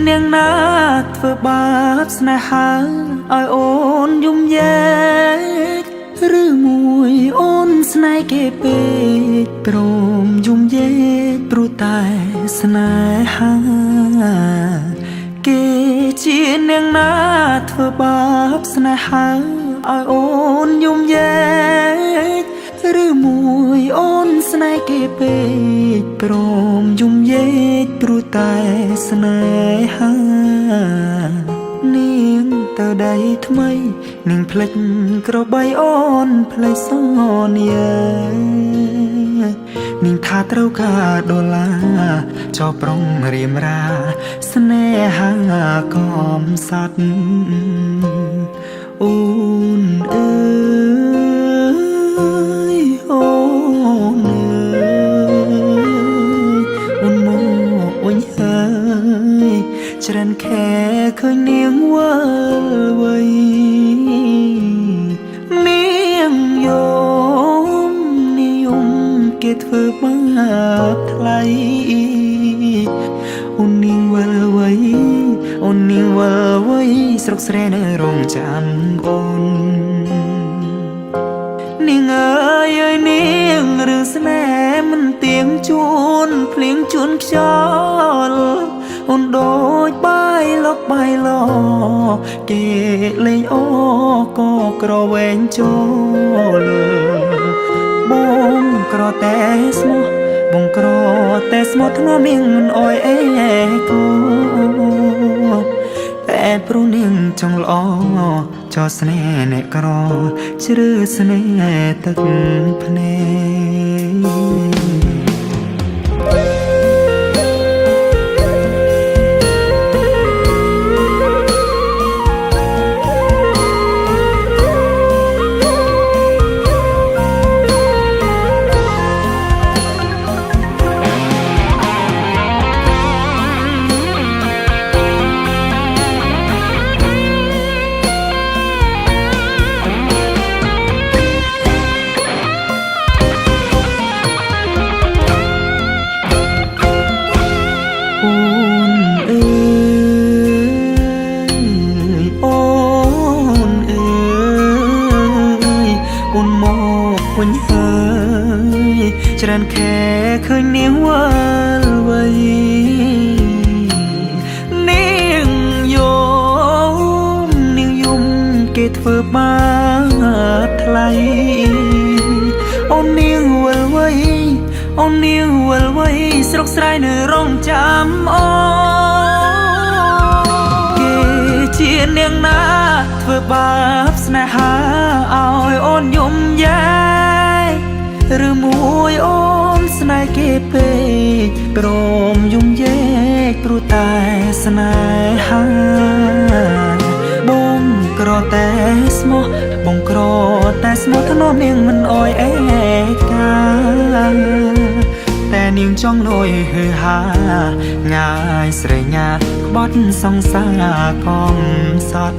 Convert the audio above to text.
នាងណាធ្វើបាបស្នេហាឲ្យអូនយំយែកឬមួយអូនស្នេហ៍គេពេកព្រមយំយែកព្រោះតែស្នេហាគេជានាងណាធ្វើបាបស្នេហាឲ្យអូនយំយែកឬមួយអូនស្នេហ៍គេពេកព្រមយំយែកព្រោះតែស្នេហានាងទៅដៃថ្មីនាងភ្លេចក្របីអូនភ្លេចសន្យានាងថាត្រូវការដុល្លារចោប្រុងរៀមរាស្នេហាកំសត់អូនអើយអូនអើយអូនមកវិញហើយច្រើនខែឃើញនាងវិលវ័យនាងយំនាងយំគេធ្វើបាបថ្លៃអូននាងវិលវ័យអូននាងវិលវ័យស្រុកស្រែនៅរងចាំអូននាងអើយអើយនាងរឿងស្នេហ៍មិនទៀងជួនភ្លៀងជួនខ្យល់អូនដូចបាយលុកបាយឡគេលេងអូក៏ក្រវែងចូលបងក្រតែស្មោះបងក្រតែស្មោះធ្នមនាងមិនអោយអេគូតែព្រោះនាងចង់ល្អចោស្នេហ៍អ្នកក្រជ្រឺស្នេហ៍ទឹកភ្នែកវិញហើយច្រើនខែឃើញនាងវិលវ័យនាងយំនាងយំគេធ្វើបាបថ្លៃអូននាងវិលវ័យអូននាងវិលវ័យស្រុកស្រែនៅរងចាំអូគេជានាងណាធ្វើបាបស្នេហាឲ្យអូនយំយែឬមួយអូនស្នេហ៍គេពេកព្រមយំយែកព្រោះតែស្នេហាបងក្រតែស្មោះបងក្រតែស្មោះធ្នមនាងមិនអោយអេកាតែនាងចង់លយហឺហាងាយស្រេងាក្បត់សង្សារកំសត់